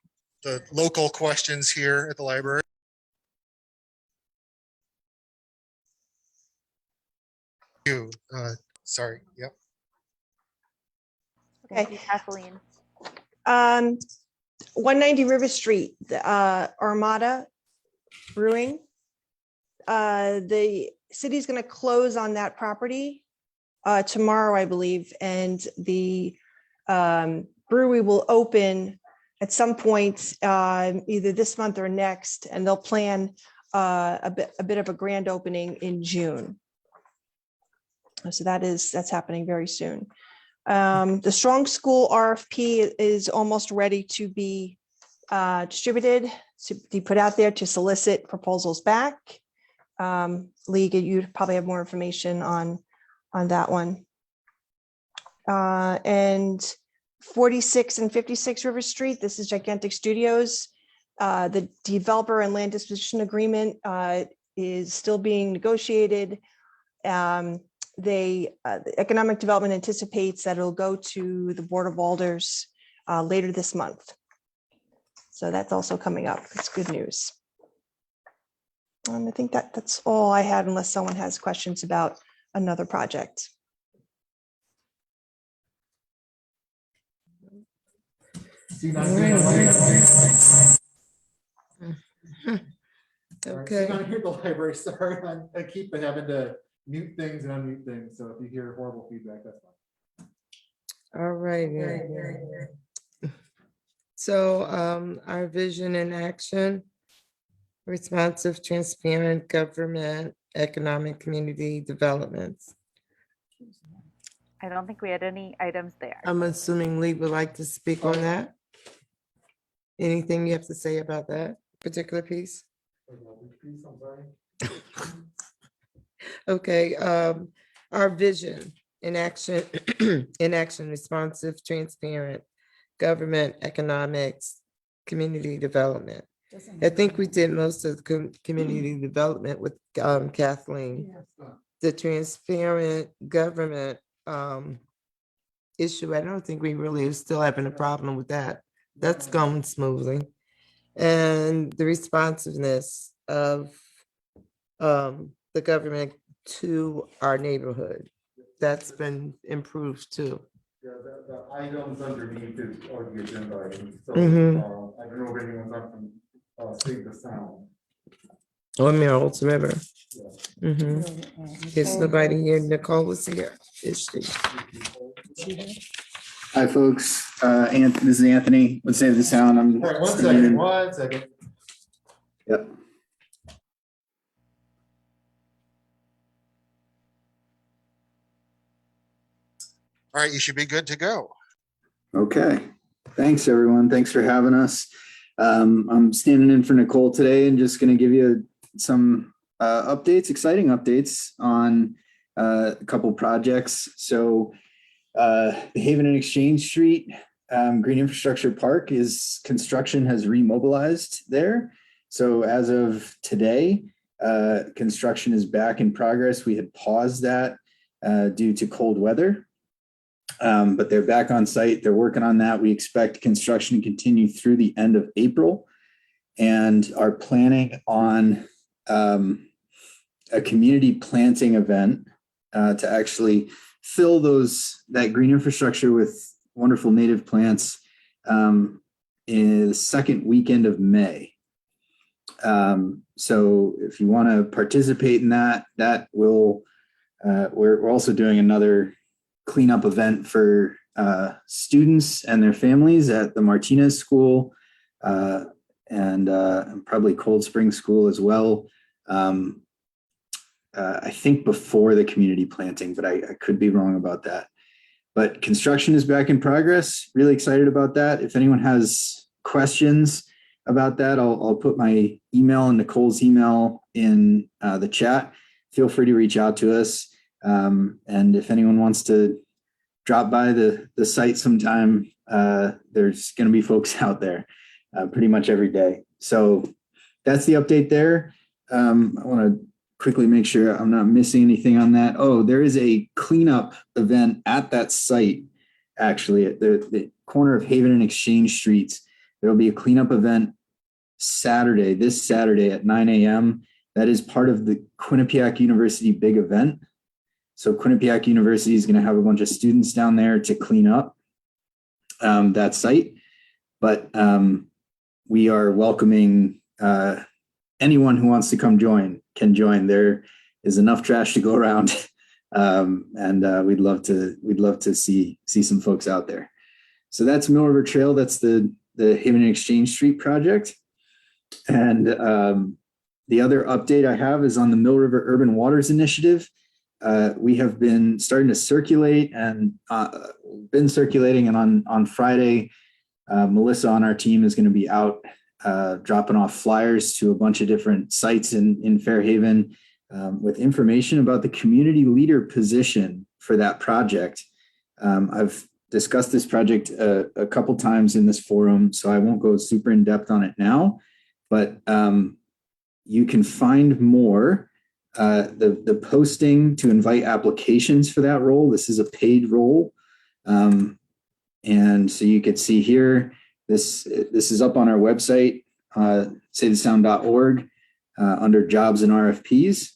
local questions here at the library. You, sorry, yep. Thank you, Kathleen. 190 River Street, the Armada Brewing. The city's going to close on that property tomorrow, I believe, and the brewery will open at some point either this month or next, and they'll plan a bit of a grand opening in June. So that's happening very soon. The Strong School RFP is almost ready to be distributed, to be put out there to solicit proposals back. Lee, you probably have more information on that one. And 46 and 56 River Street, this is Gigantic Studios. The developer and land disposition agreement is still being negotiated. The economic development anticipates that it'll go to the Board of Alders later this month. So that's also coming up. It's good news. I think that's all I had, unless someone has questions about another project. Okay. I'm here at the library, sorry, I keep having to mute things and unmute things, so if you hear horrible feedback, that's fine. All right. So our vision in action, responsive, transparent government, economic community developments. I don't think we had any items there. I'm assuming Lee would like to speak on that. Anything you have to say about that particular piece? Okay, our vision in action, responsive, transparent, government, economics, community development. I think we did most of the community development with Kathleen. The transparent government issue, I don't think we really are still having a problem with that. That's going smoothly. And the responsiveness of the government to our neighborhood, that's been improved too. Yeah, the items underneath it are the agenda items. So Mhm. I don't know if anyone's up from Save the Sound. Or Merrill's River. Yeah. There's nobody here. Nicole was here. Is she? Hi, folks. This is Anthony with Save the Sound. I'm All right, one standing second, in- one second. Yep. All right, you should be good to go. Okay. Thanks, everyone. Thanks for having us. I'm standing in for Nicole today and just going to give you some updates, exciting updates on a couple projects. So the Haven and Exchange Street Green Infrastructure Park construction has remobilized there. So as of today, construction is back in progress. We had paused that due to cold weather. But they're back on site. They're working on that. We expect construction to continue through the end of April and are planning on a community planting event to actually fill that green infrastructure with wonderful native plants in the second weekend of May. So if you want to participate in that will, we're also doing another cleanup event for students and their families at the Martinez School and probably Cold Spring School as well. I think before the community planting, but I could be wrong about that. But construction is back in progress. Really excited about that. If anyone has questions about that, I'll put my email and Nicole's email in the chat. Feel free to reach out to us. And if anyone wants to drop by the site sometime, there's going to be folks out there pretty much every day. So that's the update there. I want to quickly make sure I'm not missing anything on that. Oh, there is a cleanup event at that site, actually, at the corner of Haven and Exchange Streets. There will be a cleanup event this Saturday at 9 a.m. That is part of the Quinnipiac University big event. So Quinnipiac University is going to have a bunch of students down there to clean up that site. But we are welcoming anyone who wants to come can join. There is enough trash to go around, and we'd love to see some folks out there. So that's Mill River Trail. That's the Haven and Exchange Street project. And the other update I have is on the Mill River Urban Waters Initiative. We have been starting to circulate and been circulating, and on Friday, Melissa on our team is going to be out dropping off flyers to a bunch of different sites in Fairhaven with information about the community leader position for that project. I've discussed this project a couple times in this forum, so I won't go super in depth on it now, but you can find more. The posting to invite applications for that role. This is a paid role. And so you could see here, this is up on our website, savethesound.org, under jobs and RFPs.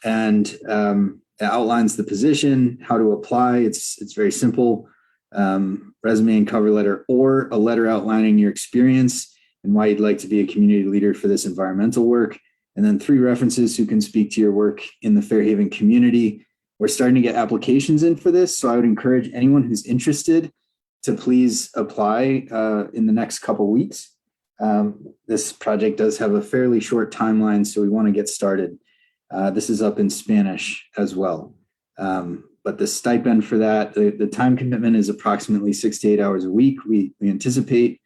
And it outlines the position, how to apply. It's very simple. Resume and cover letter, or a letter outlining your experience and why you'd like to be a community leader for this environmental work. And then 3 references who can speak to your work in the Fairhaven community. We're starting to get applications in for this, so I would encourage anyone who's interested to please apply in the next couple weeks. This project does have a fairly short timeline, so we want to get started. This is up in Spanish as well. But the stipend for that, the time commitment is approximately 6 to 8 hours a week. We anticipate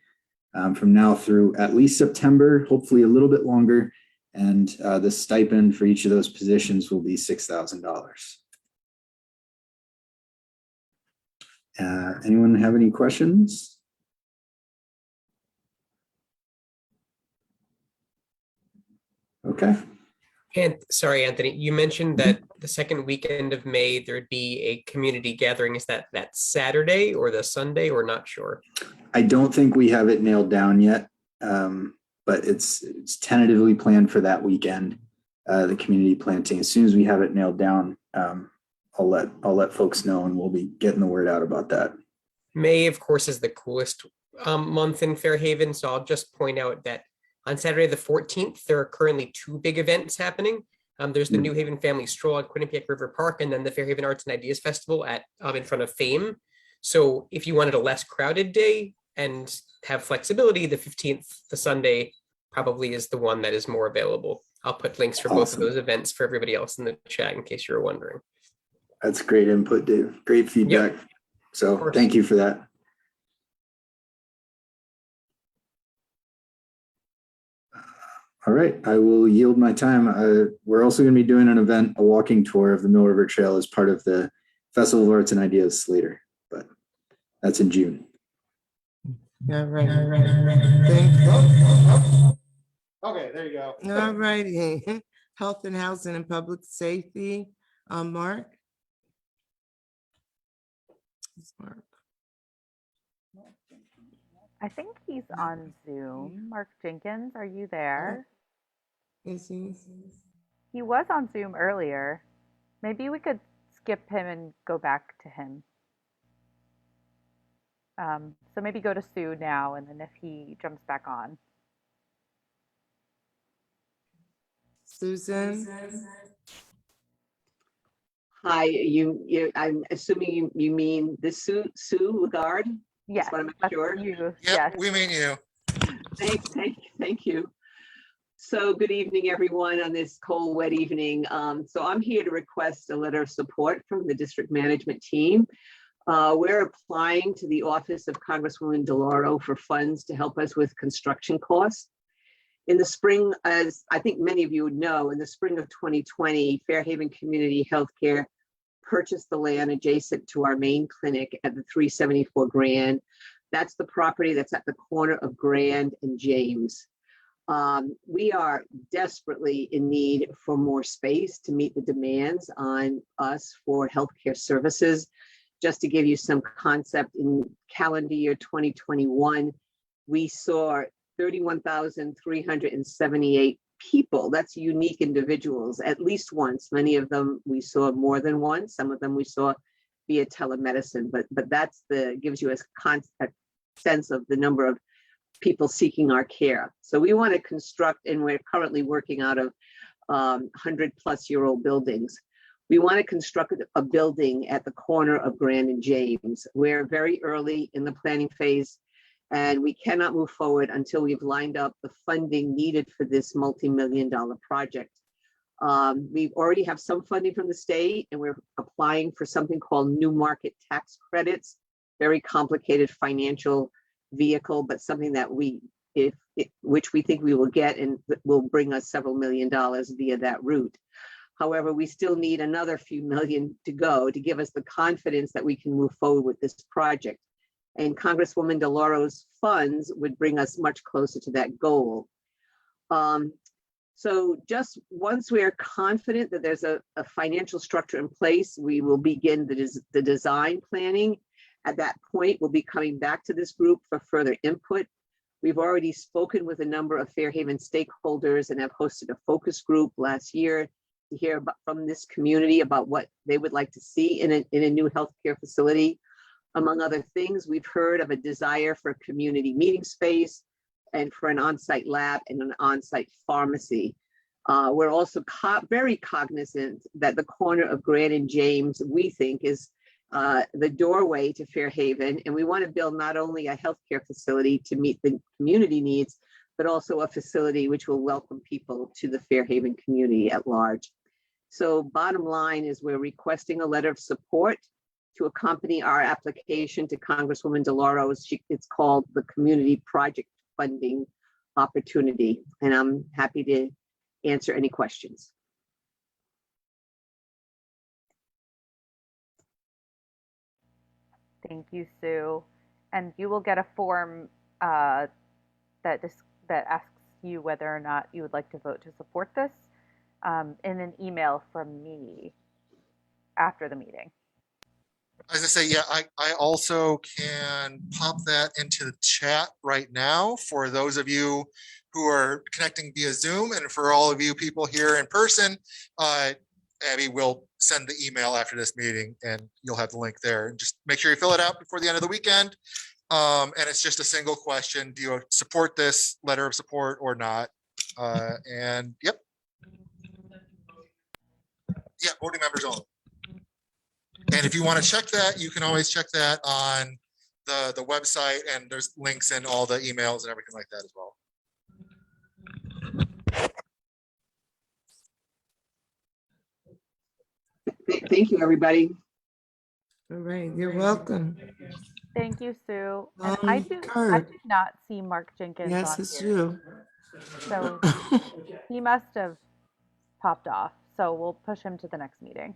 from now through at least September, hopefully a little bit longer. And the stipend for each of those positions will be $6,000. Anyone have any questions? Okay. And sorry, Anthony, you mentioned that the second weekend of May, there'd be a community gathering. Is that Saturday or the Sunday, or not sure? I don't think we have it nailed down yet. But it's tentatively planned for that weekend, the community planting. As soon as we have it nailed down, I'll let folks know, and we'll be getting the word out about that. May, of course, is the coolest month in Fairhaven. So I'll just point out that on Saturday the 14th, there are currently 2 big events happening. There's the New Haven Family Stroll at Quinnipiac River Park, and then the Fairhaven Arts and Ideas Festival in front of Fame. So if you wanted a less crowded day and have flexibility, the 15th, the Sunday, probably is the one that is more available. I'll put links for both of Awesome. those events for everybody else in the chat in case you were wondering. That's great input, Dave. Great feedback. So course. thank you for that. All right, I will yield my time. We're also going to be doing an event, a walking tour of the Mill River Trail as part of the Festival of Arts and Ideas Slater, but that's in June. All right. Thank Okay, there you go. All righty. Health and Housing and Public Safety, Mark. It's Mark. I think he's on Zoom. Mark Jenkins, are you there? Is he? He was on Zoom earlier. Maybe we could skip him and go back to him. So maybe go to Sue now, and then if he jumps back on. Susan? Hi, I'm assuming you mean this Sue Lagarde? Yes, Just want to make that's sure. you. Yep, Yes. we mean you. Thank you. So good evening, everyone, on this cold, wet evening. So I'm here to request a letter of support from the district management team. We're applying to the office of Congresswoman DeLauro for funds to help us with construction costs. In the spring, as I think many of you would know, in the spring of 2020, Fairhaven Community Healthcare purchased the land adjacent to our main clinic at the 374 Grand. That's the property that's at the corner of Grand and James. We are desperately in need for more space to meet the demands on us for healthcare services. Just to give you some concept, in calendar year 2021, we saw 31,378 people. That's unique individuals, at least once. Many of them we saw more than once. Some of them we saw via telemedicine, but that's gives you a sense of the number of people seeking our care. So we want to construct, and we're currently working out of 100-plus-year-old buildings. We want to construct a building at the corner of Grand and James. We're very early in the planning phase, and we cannot move forward until we've lined up the funding needed for this multi-million-dollar project. We already have some funding from the state, and we're applying for something called New Market Tax Credits. Very complicated financial vehicle, but something that which we think we will get, and will bring us several $1,000,000 via that route. However, we still need another few million to go to give us the confidence that we can move forward with this project. And Congresswoman DeLauro's funds would bring us much closer to that goal. So just once we are confident that there's a financial structure in place, we will begin the design planning. At that point, we'll be coming back to this group for further input. We've already spoken with a number of Fairhaven stakeholders and have hosted a focus group last year to hear from this community about what they would like to see in a new healthcare facility. Among other things, we've heard of a desire for a community meeting space and for an on-site lab and an on-site pharmacy. We're also very cognizant that the corner of Grand and James, we think, is the doorway to Fairhaven, and we want to build not only a healthcare facility to meet the community needs, but also a facility which will welcome people to the Fairhaven community at large. So bottom line is we're requesting a letter of support to accompany our application to Congresswoman DeLauro. It's called the Community Project Funding Opportunity, and I'm happy to answer any questions. Thank you, Sue. And you will get a form that asks you whether or not you would like to vote to support this in an email from me after the meeting. As I say, yeah, I also can pop that into the chat right now for those of you who are connecting via Zoom, and for all of you people here in person, Abby will send the email after this meeting and you'll have the link there. And just make sure you fill it out before the end of the weekend. And it's just a single question. Do you support this letter of support or not? And yep. Yeah, voting members only. And if you want to check that, you can always check that on the website, and there's links in all the emails and everything like that as well. Thank you, everybody. All right, you're welcome. Thank you, Sue. And I do Kurt. not see Mark Jenkins Yes, on it's here. you. So he must have popped off. So we'll push him to the next meeting.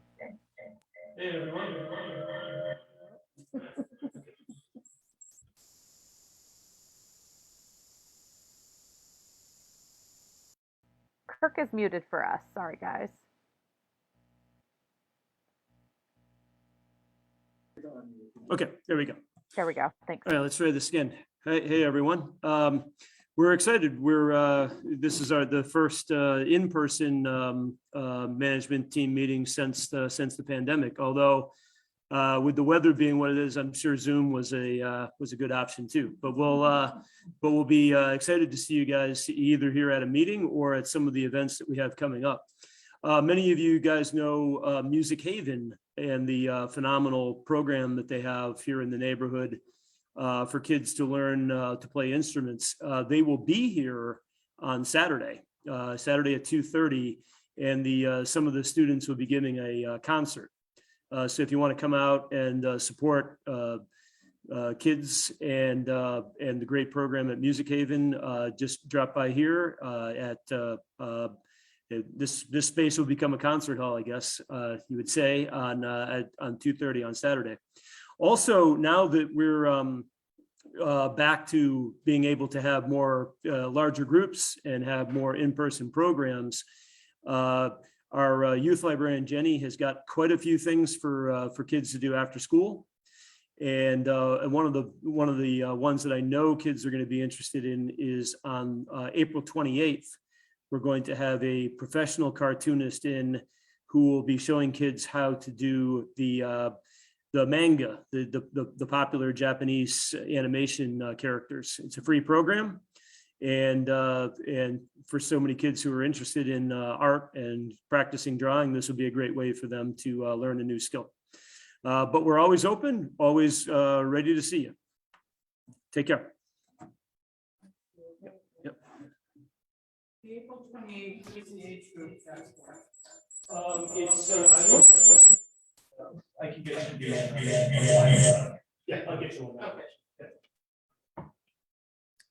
Kirk is muted for us. Sorry, guys. Okay, there we go. There we go. Thanks. All right, let's try this again. Hey, everyone. We're excited. This is the first in-person management team meeting since the pandemic. Although with the weather being what it is, I'm sure Zoom was a good option too. But we'll be excited to see you guys either here at a meeting or at some of the events that we have coming up. Many of you guys know Music Haven and the phenomenal program that they have here in the neighborhood for kids to learn to play instruments. They will be here on Saturday at 2:30, and some of the students will be giving a concert. So if you want to come out and support kids and the great program at Music Haven, just drop by here at this space will become a concert hall, I guess you would say, on 2:30 on Saturday. Also, now that we're back to being able to have more larger groups and have more in-person programs, our youth librarian Jenny has got quite a few things for kids to do after school. And one of the ones that I know kids are going to be interested in is on April 28th. We're going to have a professional cartoonist in who will be showing kids how to do the manga, the popular Japanese animation characters. It's a free program, and for so many kids who are interested in art and practicing drawing, this will be a great way for them to learn a new skill. But we're always open, always ready to see you. Take care. The April 28th, is the age group that's for? I can get you. Yeah, I'll get you one.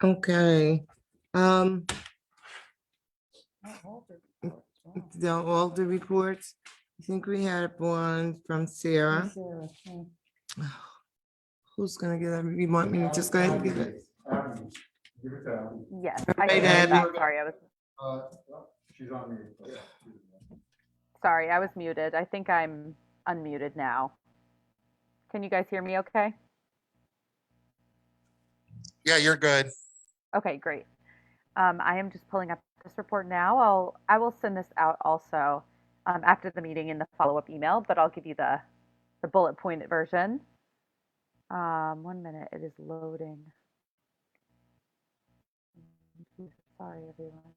Okay. All the reports. I think we had one from Sarah. Who's gonna get it? You want me to just go ahead and give it? Yes, All I right, can hear Abby. that. Sorry, She's on mute. sorry, I was muted. I think I'm unmuted now. Can you guys hear me okay? Yeah, you're good. Okay, great. I am just pulling up this report now. I will send this out also after the meeting in the follow-up email, but I'll give you the bullet pointed version. 1 minute, it is loading. Sorry, everyone.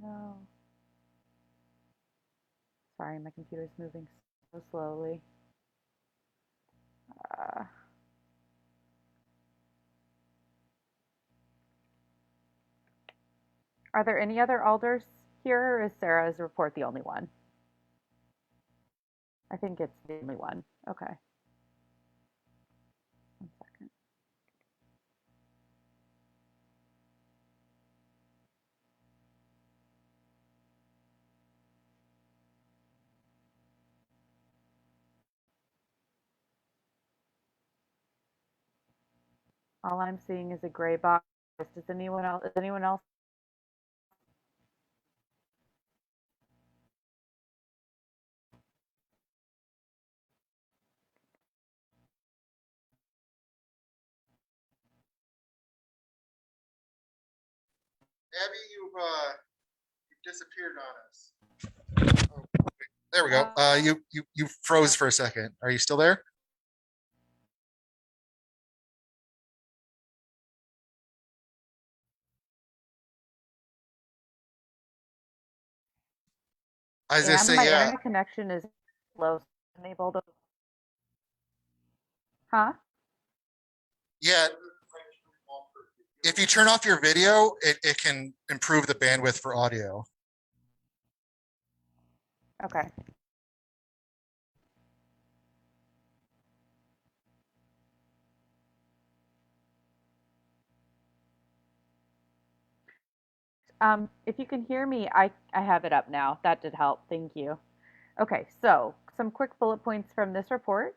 No. Sorry, my computer's moving so slowly. Are there any other alders here, or is Sarah's report the only one? I think it's the only one. Okay. 1 second. All I'm seeing is a gray box. Does anyone else? Is anyone else? Abby, you've disappeared on us. Oh, there we go. You froze for a second. Are you still there? I was gonna And say, my yeah, internet connection is low, so I'm unable to. Huh? yeah. If you turn off your video, it can improve the bandwidth for audio. Okay. If you can hear me, I have it up now. That did help. Thank you. Okay, so some quick bullet points from this report.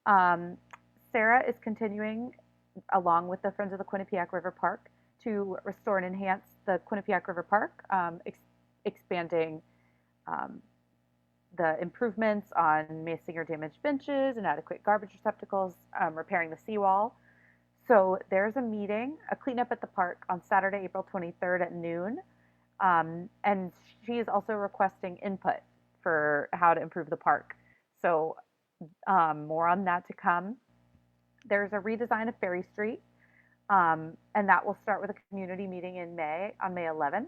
Sarah is continuing along with the Friends of the Quinnipiac River Park to restore and enhance the Quinnipiac River Park, expanding the improvements on missing or damaged benches and adequate garbage receptacles, repairing the seawall. So there's a meeting, a cleanup at the park on Saturday, April 23rd at noon. And she is also requesting input for how to improve the park. So more on that to come. There's a redesign of Ferry Street, and that will start with a community meeting in May, on May 11th.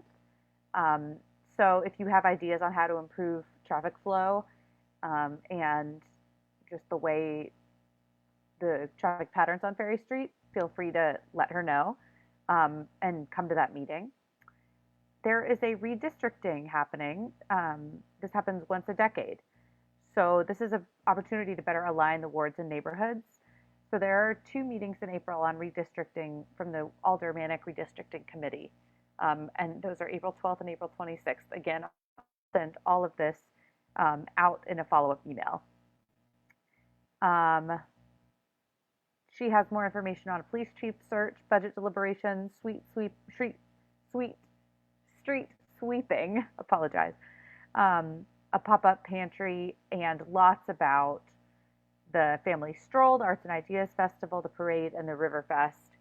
So if you have ideas on how to improve traffic flow and just the way the traffic patterns on Ferry Street, feel free to let her know and come to that meeting. There is a redistricting happening. This happens once a decade. So this is an opportunity to better align the wards and neighborhoods. So there are 2 meetings in April on redistricting from the Aldermanic Redistricting Committee. And those are April 12th and April 26th. Again, I'll send all of this out in a follow-up email. She has more information on a police chief search, budget deliberations, street sweeping, apologize, a pop-up pantry, and lots about the Family Stroll, the Arts and Ideas Festival, the parade, and the River Fest.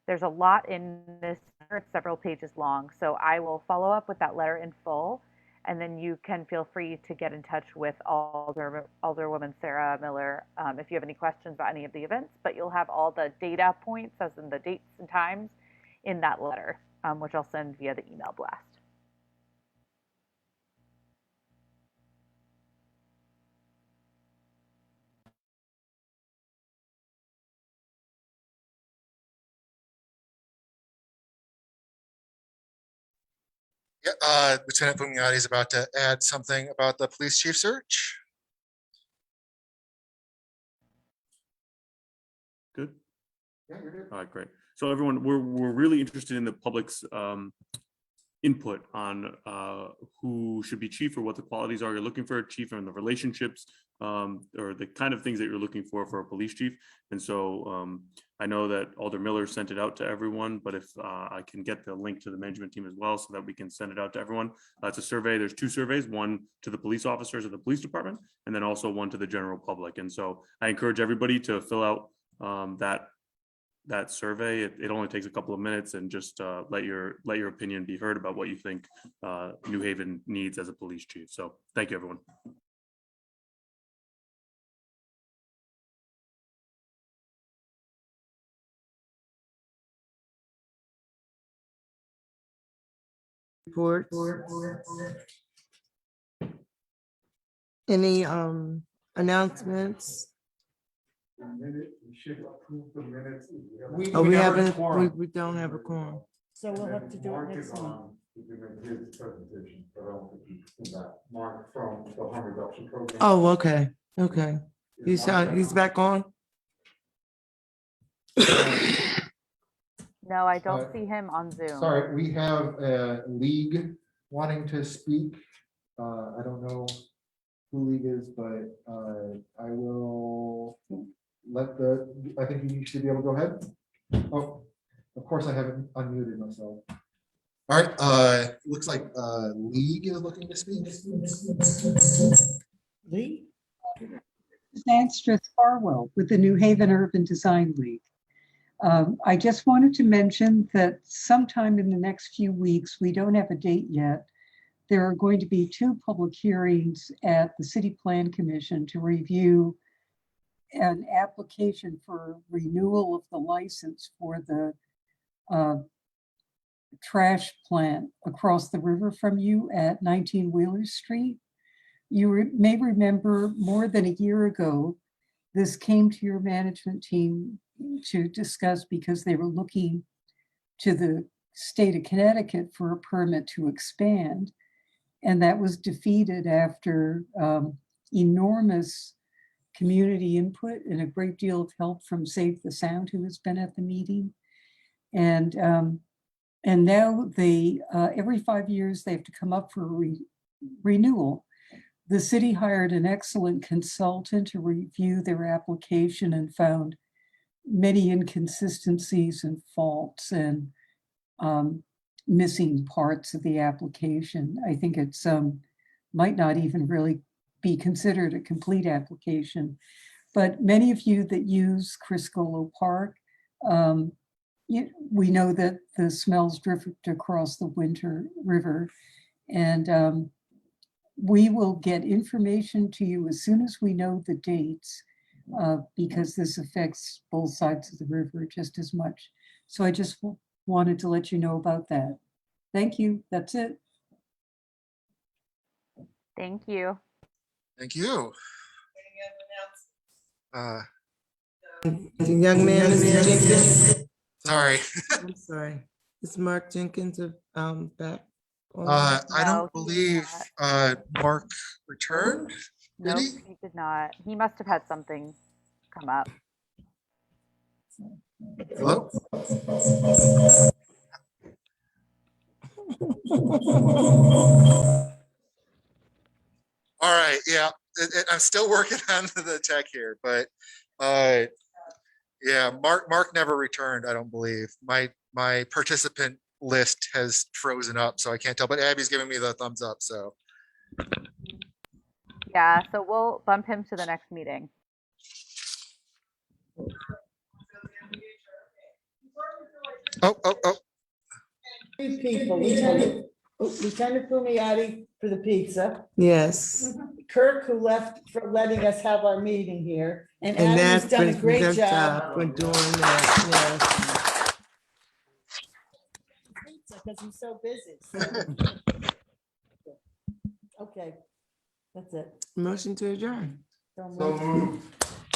There's a lot in this, it's several pages long, so I will follow up with that letter in full, and then you can feel free to get in touch with Alderwoman Sarah Miller if you have any questions about any of the events, but you'll have all the data points, as in the dates and times, in that letter, which I'll send via the email blast. Yeah, Lieutenant Bugnati is about to add something about the police chief search. Good. Yeah, you're good. All right, great. So everyone, we're really interested in the public's input on who should be chief or what the qualities are you're looking for a chief and the relationships or the kind of things that you're looking for a police chief. And so I know that Alder Miller sent it out to everyone, but if I can get the link to the management team as well so that we can send it out to everyone. It's a survey. There's 2 surveys, one to the police officers of the police department, and then also one to the general public. And so I encourage everybody to fill out that survey. It only takes a couple of minutes, and just let your opinion be heard about what you think New Haven needs as a police chief. So thank you, everyone. Reports. Any announcements? We should approve the minutes. Oh, we never haven't, quorum. we don't have a quorum. So we'll have to do it Mark next is week. on, he can make his presentation, but I don't think he's that. Mark from the harm reduction program. Oh, okay, okay. He's back on? No, I don't see him on Zoom. Sorry, we have a league wanting to speak. I don't know who league is, but I will I think you should be able to go ahead. Oh, of course I haven't unmuted myself. All right, looks like league is looking to speak. Lee? Sandstress Farwell with the New Haven Urban Design League. I just wanted to mention that sometime in the next few weeks, we don't have a date yet, there are going to be 2 public hearings at the City Plan Commission to review an application for renewal of the license for the trash plant across the river from you at 19 Wheeler Street. may remember more than a year ago, this came to your management team to discuss because they were looking to the state of Connecticut for a permit to expand. And that was defeated after enormous community input and a great deal of help from Save the Sound, who has been at the meeting. And now they, every 5 years, they have to come up for a renewal. The city hired an excellent consultant to review their application and found many inconsistencies and faults and missing parts of the application. I think it's might not even really be considered a complete application. But many of you that use Criscolo Park, we know that the smells drift across the Winter River, and we will get information to you as soon as we know the dates, because this affects both sides of the river just as much. So I just wanted to let you know about that. Thank you. That's it. Thank you. Thank you. The young man, Mr. Jenkins. Sorry. I'm sorry. Is Mark Jenkins back? I No, don't he believe Mark returned. Did Nope, he? he did not. He must have had something come up. Hello? All right, yeah, I'm still working on the tech here, but yeah, Mark never returned, I don't believe. My participant list has frozen up, so I can't tell, but Abby's giving me the thumbs up, so. Yeah, so we'll bump him to the next meeting. Oh. Three people, Lieutenant Fumiati for the pizza, Yes. Kirk, who left for letting us have our meeting here, and And Adam has that's done a been great good job. for doing that, Because he's so busy. Okay, that's it. yes. Motion to adjourn. So moved.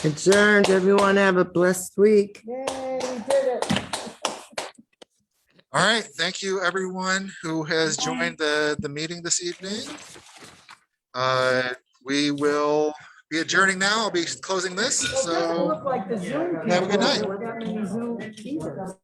Adjourned. Everyone have a blessed week. Yay, we did it. All right, thank you, everyone who has joined the meeting this evening. We will be adjourning now. I'll be closing this, It doesn't so look like the Zoom have a good people night. were that many Zoom either.